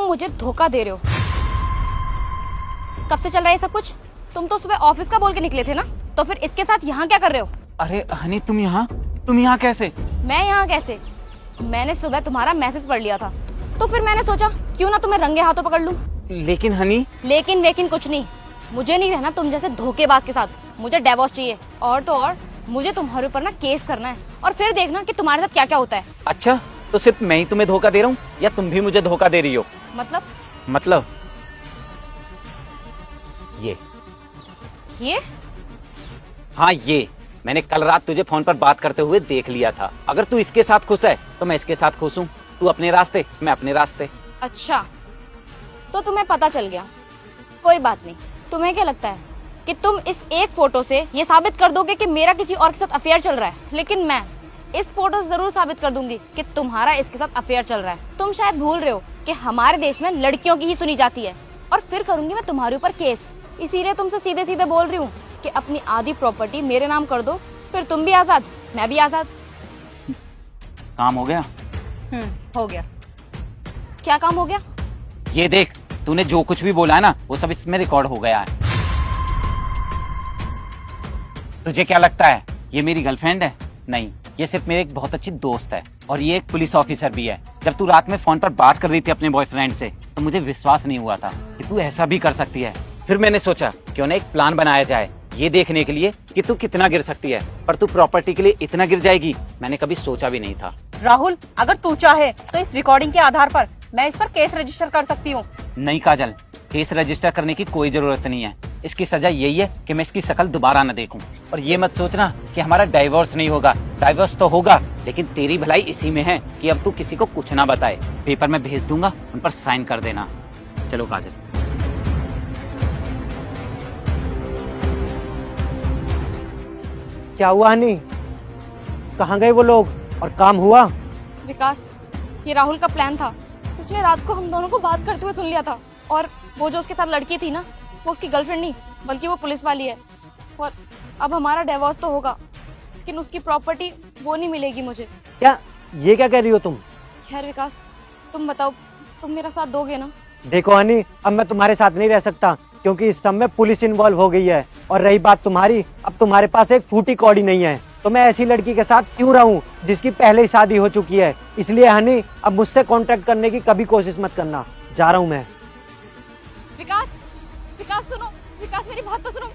मुझे धोखा दे रहे हो। कब से चल रहा है सब कुछ? तुम तो सुबह ऑफिस का बोल के निकले थे ना, तो फिर इसके साथ यहाँ क्या कर रहे हो? अरे हनी, तुम यहाँ कैसे? मैं यहाँ कैसे? मैंने सुबह तुम्हारा मैसेज पढ़ लिया था, तो फिर मैंने सोचा क्यों ना तुम्हें रंगे हाथों पकड़ लूं। लेकिन हनी, लेकिन कुछ नहीं। मुझे नहीं रहना तुम जैसे धोखेबाज के साथ। मुझे डिवोर्स चाहिए, और तो और मुझे तुम्हारे ऊपर ना केस करना है, और फिर देखना कि तुम्हारे साथ क्या क्या होता है। अच्छा, तो सिर्फ मैं ही तुम्हें धोखा दे रहा हूँ या तुम भी मुझे धोखा दे रही हो? मतलब ये हाँ, ये मैंने कल रात तुझे फोन पर बात करते हुए देख लिया था। अगर तू इसके साथ खुश है तो मैं इसके साथ खुश हूँ। तू अपने रास्ते, मैं अपने रास्ते। अच्छा, तो तुम्हें पता चल गया। कोई बात नहीं। तुम्हें क्या लगता है कि तुम इस एक फोटो से ये साबित कर दोगे कि मेरा किसी और के साथ अफेयर चल रहा है? लेकिन मैं इस फोटो से जरूर साबित कर दूंगी कि तुम्हारा इसके साथ अफेयर चल रहा है। तुम शायद भूल रहे हो कि हमारे देश में लड़कियों की ही सुनी जाती है, और फिर करूंगी मैं तुम्हारे ऊपर केस। इसीलिए तुमसे सीधे सीधे बोल रही हूँ कि अपनी आधी प्रॉपर्टी मेरे नाम कर दो, फिर तुम भी आजाद, मैं भी आजाद। काम हो गया? हो गया। क्या काम हो गया? ये देख, तूने जो कुछ भी बोला है ना, वो सब इसमें रिकॉर्ड हो गया है। तुझे क्या लगता है ये मेरी गर्लफ्रेंड है? नहीं, ये सिर्फ मेरी एक बहुत अच्छी दोस्त है, और ये एक पुलिस ऑफिसर भी है। जब तू रात में फोन पर बात कर रही थी अपने बॉयफ्रेंड से, तो मुझे विश्वास नहीं हुआ था कि तू ऐसा भी कर सकती है। फिर मैंने सोचा क्यों ना एक प्लान बनाया जाए, ये देखने के लिए कि तू कितना गिर सकती है। पर तू प्रॉपर्टी के लिए इतना गिर जाएगी, मैंने कभी सोचा भी नहीं था। राहुल, अगर तू चाहे तो इस रिकॉर्डिंग के आधार पर मैं इस पर केस रजिस्टर कर सकती हूँ। नहीं काजल, केस रजिस्टर करने की कोई जरूरत नहीं है। इसकी सजा यही है कि मैं इसकी शक्ल दोबारा न देखूं। और ये मत सोचना कि हमारा डाइवोर्स नहीं होगा। डाइवोर्स तो होगा, लेकिन तेरी भलाई इसी में है कि अब तू किसी को कुछ ना बताए। पेपर में भेज दूंगा, उन पर साइन कर देना। चलो काजल। क्या हुआ हनी? कहाँ गए वो लोग और काम हुआ? विकास, ये राहुल का प्लान था। उसने रात को हम दोनों को बात करते हुए सुन लिया था, और वो जो उसके साथ लड़की थी ना, वो उसकी गर्लफ्रेंड नहीं बल्कि वो पुलिस वाली है। और अब हमारा डिवोर्स तो होगा, लेकिन उसकी प्रॉपर्टी वो नहीं मिलेगी मुझे। क्या ये क्या कह रही हो तुम? खैर विकास, तुम बताओ, तुम मेरा साथ दोगे ना? देखो हनी, अब मैं तुम्हारे साथ नहीं रह सकता, क्योंकि इस सब में पुलिस इन्वॉल्व हो गई है। और रही बात तुम्हारी, अब तुम्हारे पास एक फूटी कौड़ी नहीं है, तो मैं ऐसी लड़की के साथ क्यों रहूं जिसकी पहले ही शादी हो चुकी है। इसलिए हनी, अब मुझसे कांटेक्ट करने की कभी कोशिश मत करना। जा रहा हूं मैं। विकास, विकास सुनो, विकास मेरी बात तो सुनो।